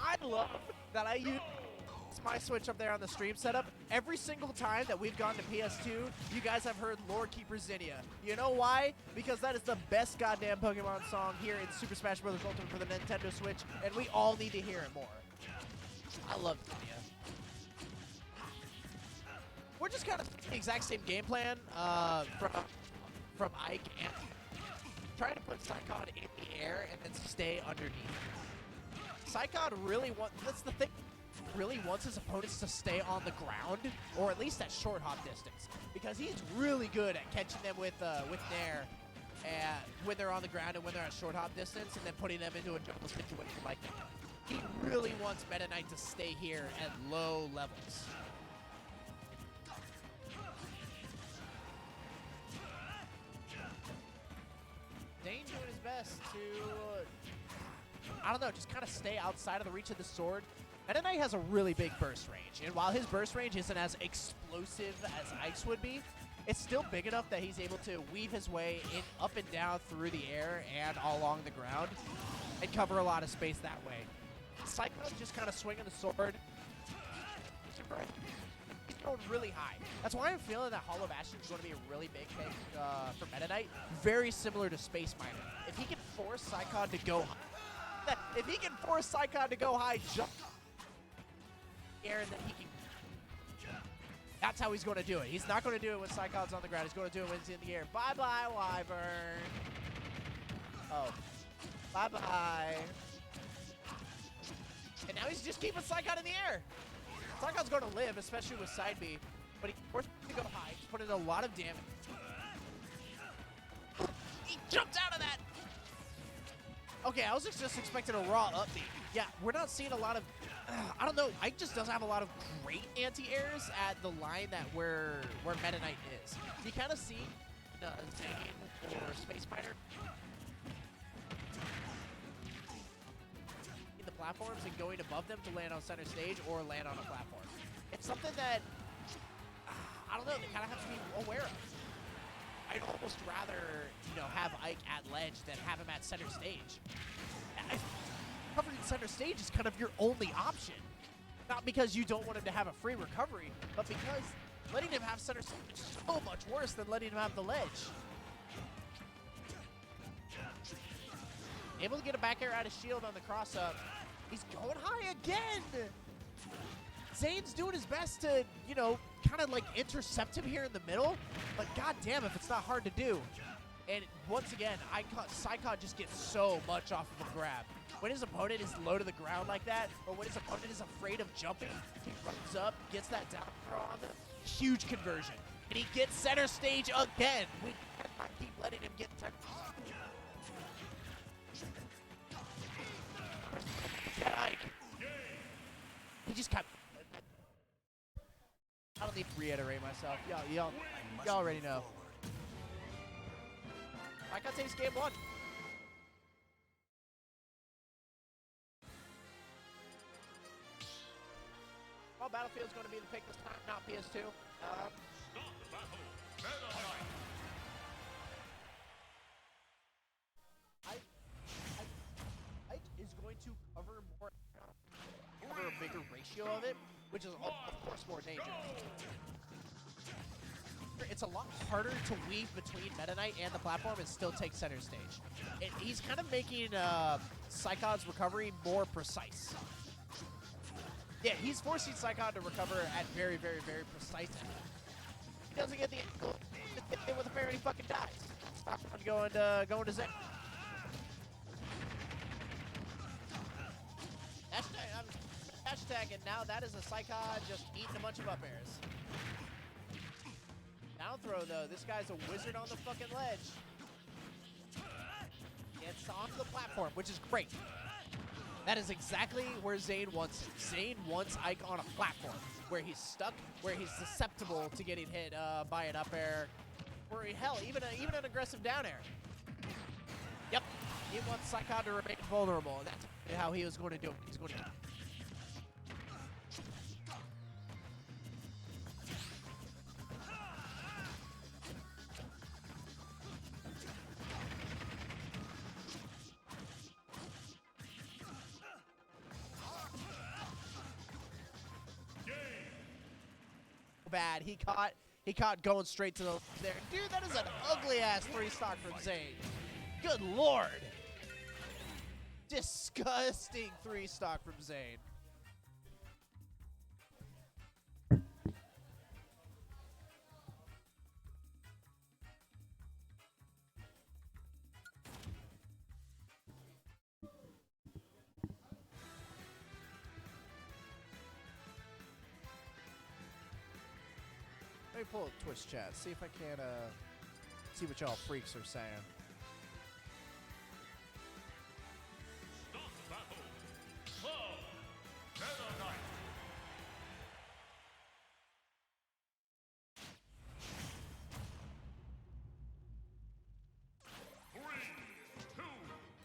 I love that I use my Switch up there on the stream setup. Every single time that we've gone to PS2, you guys have heard Lord Keeper Zinnia. You know why? Because that is the best goddamn Pokemon song here in Super Smash Bros. Ultimate for the Nintendo Switch, and we all need to hear it more. I love Zinnia. We're just kind of the exact same game plan from Ike, and trying to put SaiKoD in the air and then stay underneath. SaiKoD really that's the thing, really wants his opponents to stay on the ground, or at least at short hop distance, because he's really good at catching them with Nair, and when they're on the ground and when they're at short hop distance, and then putting them into a jungle situation like that. He really wants Meta Knight to stay here at low levels. Xane doing his best to, I don't know, just kind of stay outside of the reach of the sword. Meta Knight has a really big burst range, and while his burst range isn't as explosive as Ike's would be, it's still big enough that he's able to weave his way in up and down through the air and all along the ground and cover a lot of space that way. SaiKoD just kind of swinging the sword. He's going really high. That's why I'm feeling that Hall of Ashes is going to be a really big pick for Meta Knight. Very similar to Space Miner. If he can force SaiKoD to go high, if he can force SaiKoD to go high, jump air, and then he can. That's how he's going to do it. He's not going to do it when SaiKoD's on the ground. He's going to do it when he's in the air. Bye bye, Wyvern. Oh, bye bye. And now he's just keeping SaiKoD in the air. SaiKoD's going to live, especially with side B, but he forced him to go high. He's putting a lot of damage. He jumped out of that. Okay, I was just expecting a raw up B. Yeah, we're not seeing a lot of, I don't know, Ike just doesn't have a lot of great anti-airs at the line that where Meta Knight is. You kind of see Xane or Space Spider in the platforms and going above them to land on center stage or land on a platform. It's something that, I don't know, they kind of have to be aware of. I'd almost rather, have Ike at ledge than have him at center stage. Covering center stage is kind of your only option. Not because you don't want him to have a free recovery, but because letting him have center stage is so much worse than letting him have the ledge. Able to get a back air out of shield on the cross up. He's going high again! Zane's doing his best to, kind of like intercept him here in the middle, but goddamn if it's not hard to do. And once again, SaiKoD just gets so much off of a grab. When his opponent is low to the ground like that, or when his opponent is afraid of jumping, he runs up, gets that down throw on them. Huge conversion. And he gets center stage again. We cannot keep letting him get center stage. He just kept. I don't need to reiterate myself. Y'all already know. SaiKoD takes game one. Well, Battlefield's going to be the pick this time, not PS2. Ike is going to cover a bigger ratio of it, which is of course more dangerous. It's a lot harder to weave between Meta Knight and the platform and still take center stage. He's kind of making SaiKoD's recovery more precise. Yeah, he's forcing SaiKoD to recover at very, very, very precise angles. He doesn't get the angle with a fair and he fucking dies. Stop going to Xane. Hashtag, and now that is a SaiKoD just eating a bunch of up airs. Down throw though, this guy's a wizard on the fucking ledge. Gets onto the platform, which is great. That is exactly where Xane wants it. Xane wants Ike on a platform, where he's stuck, where he's susceptible to getting hit by an up air, or hell, even an aggressive down air. Yep, he wants SaiKoD to remain vulnerable, and that's how he was going to do it. He's going to. bad. He caught going straight to the there. Dude, that is an ugly ass 3-stock from Xane. Good lord. Disgusting 3-stock from Xane. Let me pull up Twitch chat, see if I can see what y'all freaks are saying.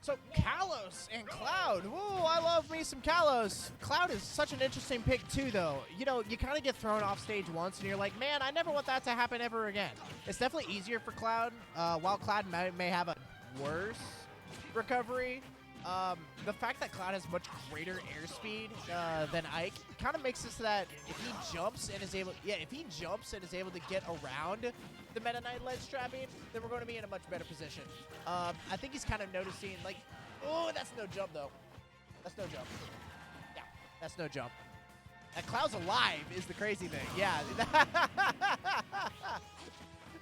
So Kalos and Cloud. Whoa, I love me some Kalos. Cloud is such an interesting pick too, though. You know, you kind of get thrown off stage once, and you're like, man, I never want that to happen ever again. It's definitely easier for Cloud. While Cloud may have a worse recovery, the fact that Cloud has much greater airspeed than Ike kind of makes it so that if he jumps and is able, to get around the Meta Knight ledge trapping, then we're going to be in a much better position. I think he's kind of noticing, like, oh, that's no jump though. That's no jump. Yeah, that's no jump. And Cloud's alive is the crazy thing. Yeah.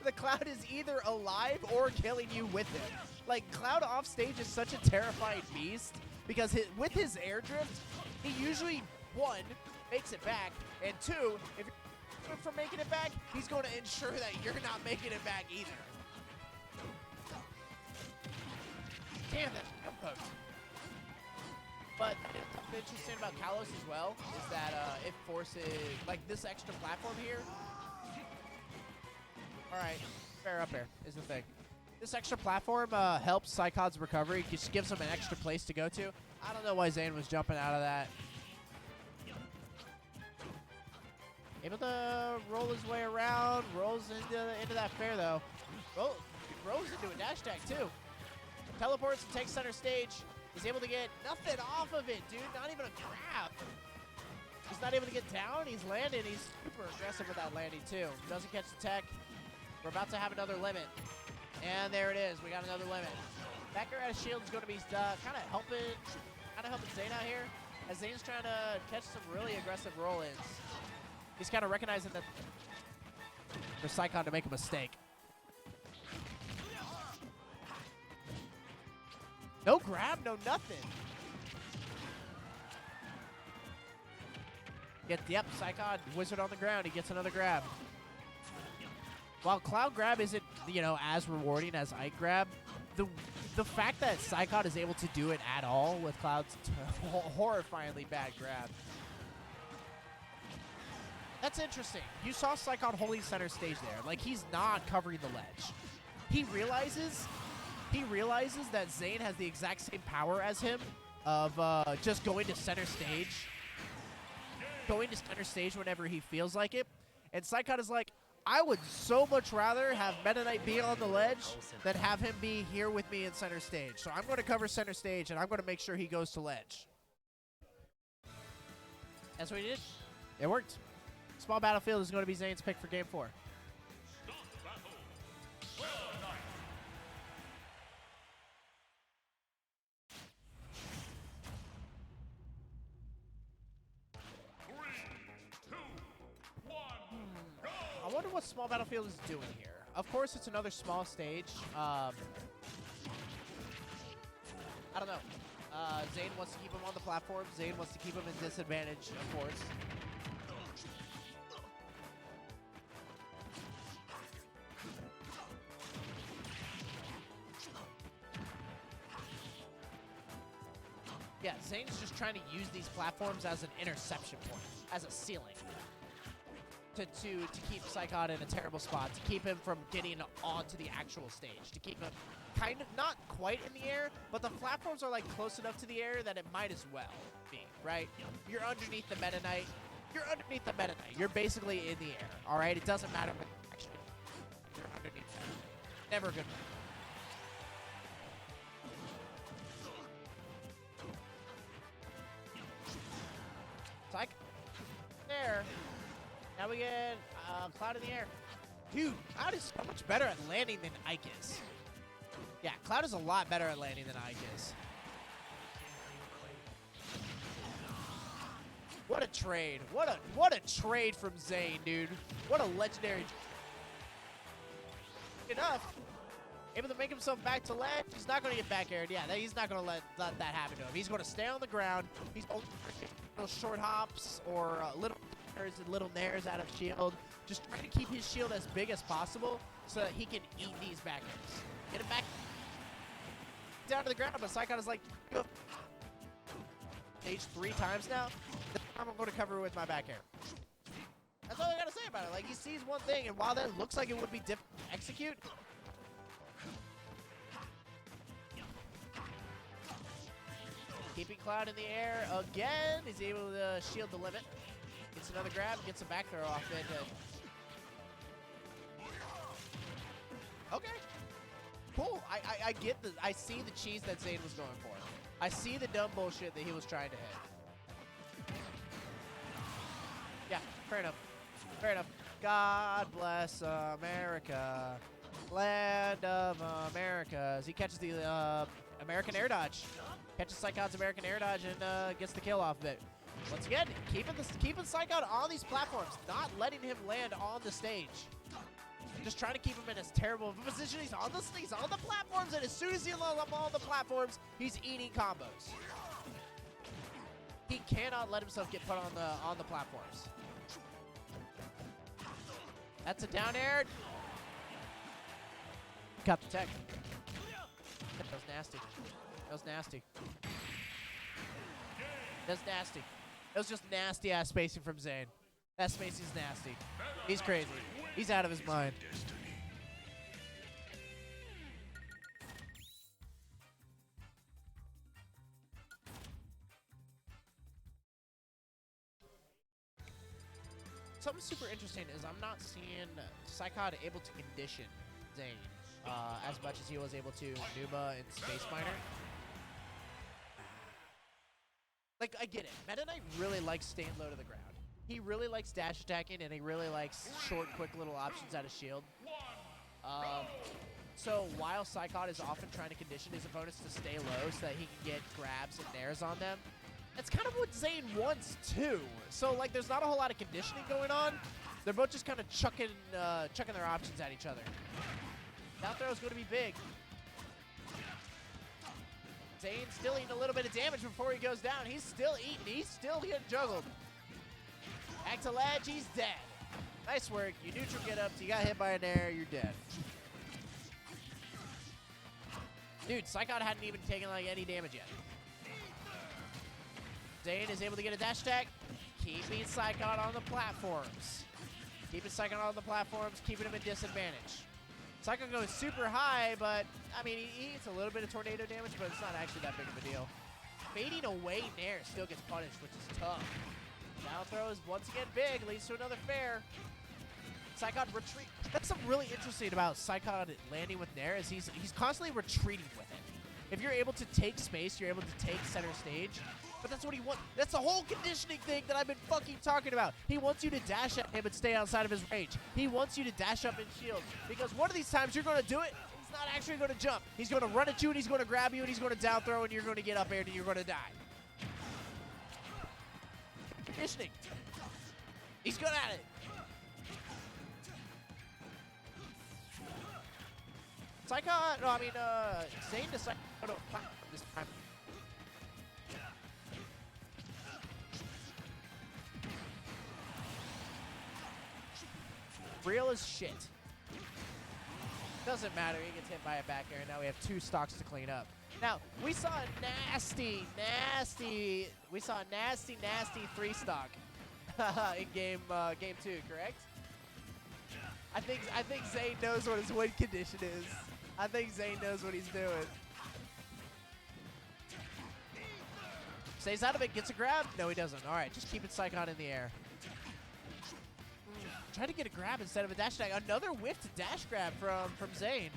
The Cloud is either alive or killing you with him. Like, Cloud off stage is such a terrifying beast because with his air drift, he usually, 1, makes it back, and 2, if you're from making it back, he's going to ensure that you're not making it back either. Damn, that's jump post. But what's interesting about Kalos as well is that it forces, like, this extra platform here. All right, fair up here is the thing. This extra platform helps KoD's recovery. Just gives him an extra place to go to. I don't know why Xane was jumping out of that. Able to roll his way around. Rolls into that fair, though. Rolls into a dash tag, too. Teleports and takes center stage. He's able to get nothing off of it, dude. Not even a grab. He's not able to get down. He's landing. He's super aggressive with that landing, too. Doesn't catch the tech. We're about to have another limit. And there it is. We got another limit. Back air out of shield is going to be kind of helping Xane out here. As Zane's trying to catch some really aggressive roll-ins. He's kind of recognizing that for KoD to make a mistake. No grab, no nothing. Yep, KoD, wizard on the ground. He gets another grab. While Cloud grab isn't, as rewarding as Ike grab, the fact that KoD is able to do it at all with Cloud's horrifyingly bad grab. That's interesting. You saw KoD holding center stage there. Like, he's not covering the ledge. He realizes that Xane has the exact same power as him of just going to center stage. Going to center stage whenever he feels like it. And KoD is like, I would so much rather have Meta Knight be on the ledge than have him be here with me in center stage. So I'm going to cover center stage, and I'm going to make sure he goes to ledge. That's what he did. It worked. Small Battlefield is going to be Zane's pick for Game 4. I wonder what Small Battlefield is doing here. Of course, it's another small stage. I don't know. Xane wants to keep him on the platform. Xane wants to keep him in disadvantage, of course. Yeah, Zane's just trying to use these platforms as an interception point, as a ceiling. To keep KoD in a terrible spot, to keep him from getting onto the actual stage, to keep him kind of not quite in the air, but the platforms are like close enough to the air that it might as well be, right? You're underneath the Meta Knight. You're underneath the Meta Knight. You're basically in the air, all right? It doesn't matter what actually you're underneath that. Never a good move. Psych. There. Now we get Cloud in the air. Dude, Cloud is so much better at landing than Aegis. Yeah, Cloud is a lot better at landing than Aegis. What a trade. What a trade from Xane, dude. What a legendary. Enough. Able to make himself back to ledge. He's not going to get back aired. Yeah, he's not going to let that happen to him. He's going to stay on the ground. He's only little short hops or little nairs and little nairs out of shield. Just trying to keep his shield as big as possible so that he can eat these back airs. Get him back down to the ground, but saikon is like, stage 3 times now. I'm going to cover it with my back air. That's all I got to say about it. Like, he sees one thing, and while that looks like it would be difficult to execute, keeping Cloud in the air again. He's able to shield the limit. Gets another grab, gets a back throw off it. Okay. Cool. I get the. I see the cheese that Xane was going for. I see the dumb bullshit that he was trying to hit. Yeah, fair enough. Fair enough. God bless America. Land of America. As he catches the American air dodge. Catches saikon's American air dodge and gets the kill off of it. Once again, keeping saikon on these platforms, not letting him land on the stage. Just trying to keep him in as terrible of a position. He's on the platforms, and as soon as he's on the platforms, he's eating combos. He cannot let himself get put on the platforms. That's a down air. Got the tech. That was nasty. That was nasty. That's nasty. That was just nasty ass spacing from Xane. That spacing's nasty. He's crazy. He's out of his mind. Something super interesting is I'm not seeing saikon able to condition Xane as much as he was able to Numa and Space Miner. Like, I get it. Meta Knight really likes staying low to the ground. He really likes dash attacking, and he really likes short, quick little options out of shield. So while saikon is often trying to condition his opponents to stay low so that he can get grabs and nairs on them, that's kind of what Xane wants too. So like, there's not a whole lot of conditioning going on. They're both just kind of chucking their options at each other. Down throw is going to be big. Xane's still eating a little bit of damage before he goes down. He's still eating. He's still getting juggled. Back to ledge. He's dead. Nice work. You neutral get up. You got hit by an air. You're dead. Dude, saikon hadn't even taken like any damage yet. Xane is able to get a dash attack. Keeping saikon on the platforms. Keeping saikon on the platforms. Keeping him at disadvantage. saikon goes super high, but, I mean, he eats a little bit of tornado damage, but it's not actually that big of a deal. Fading away Nair still gets punished, which is tough. Down throw is once again big, leads to another fair. saikon retreat. That's something really interesting about saikon landing with Nair is he's constantly retreating with it. If you're able to take space, you're able to take center stage. But that's what he wants. That's the whole conditioning thing that I've been fucking talking about. He wants you to dash at him and stay outside of his range. He wants you to dash up and shield. Because one of these times you're going to do it, he's not actually going to jump. He's going to run at you, and he's going to grab you, and he's going to down throw, and you're going to get up air, and you're going to die. Conditioning. He's good at it. saikon, no, I mean, Xane decided to go to platform this time. Real as shit. Doesn't matter. He gets hit by a back air, and now we have 2 stocks to clean up. Now, we saw a nasty 3 stock in game 2, correct? I think Xane knows what his win condition is. I think Xane knows what he's doing. Stays out of it, gets a grab. No, he doesn't. All right, just keeping saikon in the air. Try to get a grab instead of a dash attack. Another whiffed dash grab from Xane.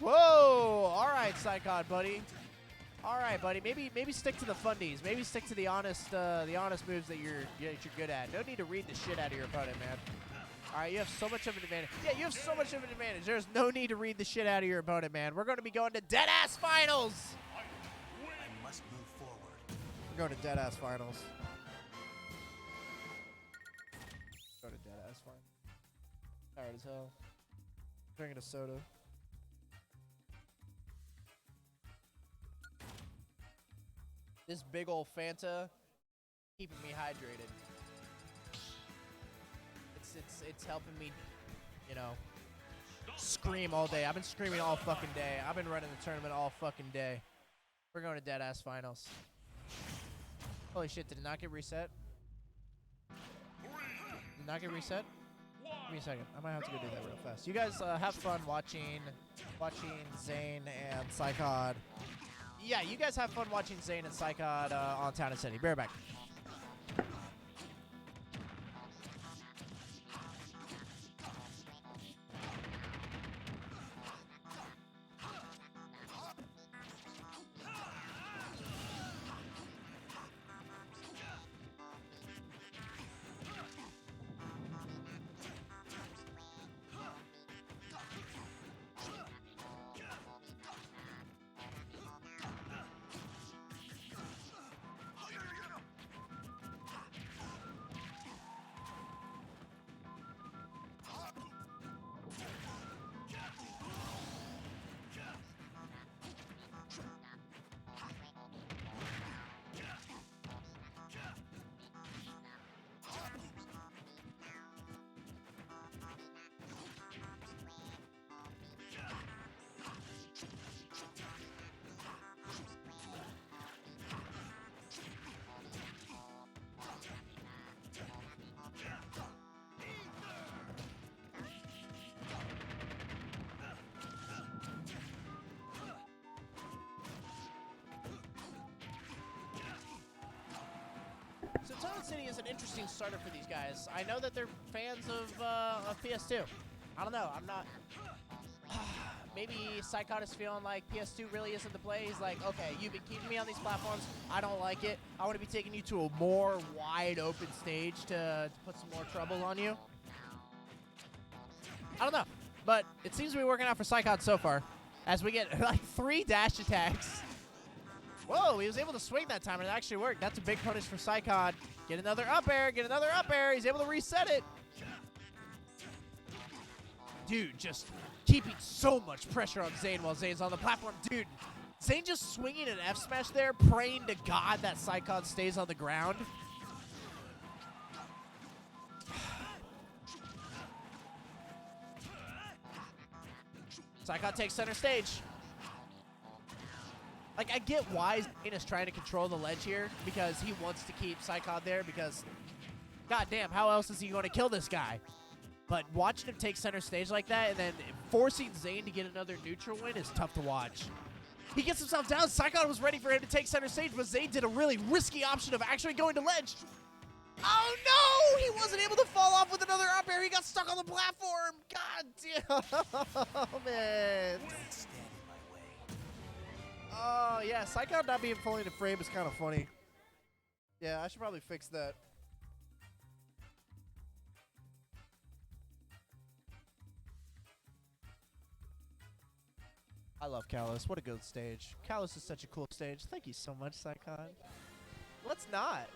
Whoa! All right, saikon, buddy. All right, buddy. Maybe stick to the fundies. Maybe stick to the honest moves that you're good at. No need to read the shit out of your opponent, man. All right, you have so much of an advantage. Yeah, you have so much of an advantage. There's no need to read the shit out of your opponent, man. We're going to be going to dead-ass finals. I must move forward. We're going to dead-ass finals. Go to dead-ass finals. Tired as hell. Drinking a soda. This big old Fanta keeping me hydrated. It's helping me, you know, scream all day. I've been screaming all fucking day. I've been running the tournament all fucking day. We're going to dead-ass finals. Holy shit, did it not get reset? Did it not get reset? Give me a second. I might have to go do that real fast. You guys have fun watching Xane and saikod. Yeah, you guys have fun watching Xane and saikod on Town and City. Be right back. So Town City is an interesting starter for these guys. I know that they're fans of PS2. I don't know. I'm not. Maybe saikod is feeling like PS2 really isn't the play. He's like, okay, you've been keeping me on these platforms. I don't like it. I want to be taking you to a more wide open stage to put some more trouble on you. I don't know. But it seems to be working out for saikod so far. As we get like 3 dash attacks. Whoa, he was able to swing that time, and it actually worked. That's a big punish for saikod. Get another up air, get another up air. He's able to reset it. Dude, just keeping so much pressure on Xane while Zane's on the platform. Dude, Xane just swinging an F smash there, praying to God that saikod stays on the ground. saikod takes center stage. Like, I get why Xane is trying to control the ledge here, because he wants to keep saikod there, because, goddamn, how else is he going to kill this guy? But watching him take center stage like that, and then forcing Xane to get another neutral win is tough to watch. He gets himself down. saikod was ready for him to take center stage, but Xane did a really risky option of actually going to ledge. Oh, no! He wasn't able to fall off with another up air. He got stuck on the platform. God damn, man. Oh, yeah, saikod not being fully in the frame is kind of funny. Yeah, I should probably fix that. I love Kalos. What a good stage. Kalos is such a cool stage. Thank you so much, saikod. Let's not.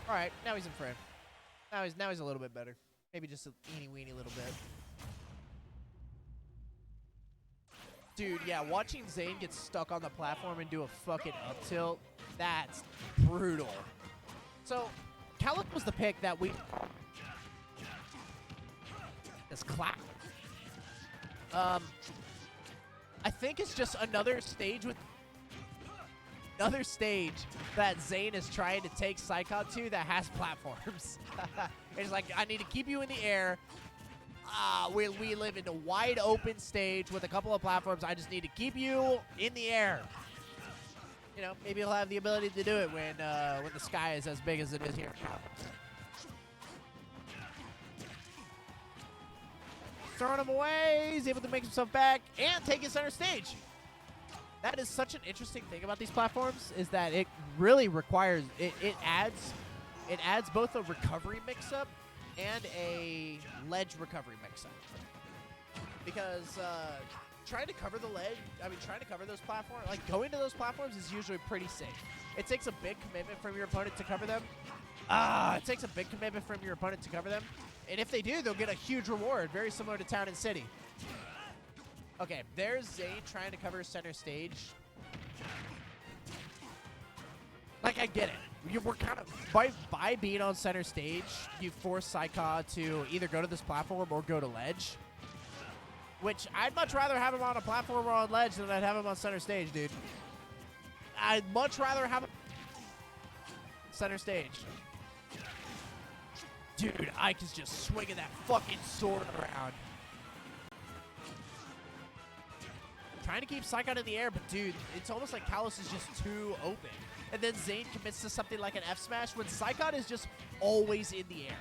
All right, now he's in frame. Now he's a little bit better. Maybe just a eeny-weeny little bit. Dude, yeah, watching Xane get stuck on the platform and do a fucking up tilt, that's brutal. So, Kalos was the pick that we... This clap. I think it's just another stage with... Another stage that Xane is trying to take saikod to that has platforms. It's like, I need to keep you in the air. We live in a wide open stage with a couple of platforms. I just need to keep you in the air. You know, maybe he'll have the ability to do it when the sky is as big as it is here. throwing him away. He's able to make himself back and take his center stage. That is such an interesting thing about these platforms is that it really requires it adds both a recovery mix-up and a ledge recovery mix-up. Because trying to cover the ledge, trying to cover those platforms, like going to those platforms is usually pretty safe. It takes a big commitment from your opponent to cover them. It takes a big commitment from your opponent to cover them. And if they do, they'll get a huge reward, very similar to Town and City. Okay, there's Xane trying to cover center stage. Like, I get it. We're kind of, by being on center stage, you force saikod to either go to this platform or go to ledge. Which, I'd much rather have him on a platform or on ledge than I'd have him on center stage, dude. I'd much rather have him center stage. Dude, Ike is just swinging that fucking sword around. Trying to keep saikod in the air, but dude, it's almost like Kalos is just too open. And then Xane commits to something like an F smash when saikod is just always in the air.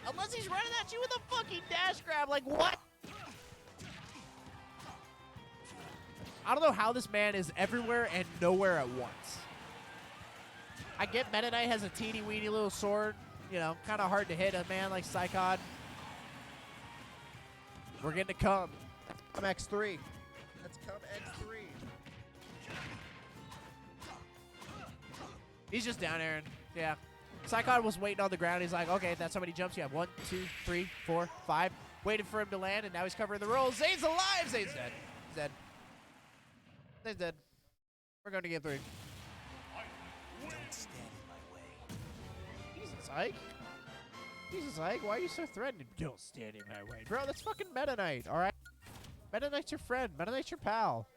Unless he's running at you with a fucking dash grab, like what? I don't know how this man is everywhere and nowhere at once. I get Meta Knight has a teeny-weeny little sword. You know, kind of hard to hit a man like saikod. We're getting to come. Come X3. Let's come X3. He's just down there. Yeah. saikod was waiting on the ground. He's like, okay, that's how many jumps you have. 1, 2, 3, 4, 5. Waited for him to land, and now he's covering the rolls. Zane's alive. Zane's dead. He's dead. Zane's dead. We're going to game 3. Don't stand in my way. Jesus, Ike. Jesus, Ike, why are you so threatening? Don't stand in my way. Bro, that's fucking Meta Knight, all right? Meta Knight's your friend. Meta Knight's your pal.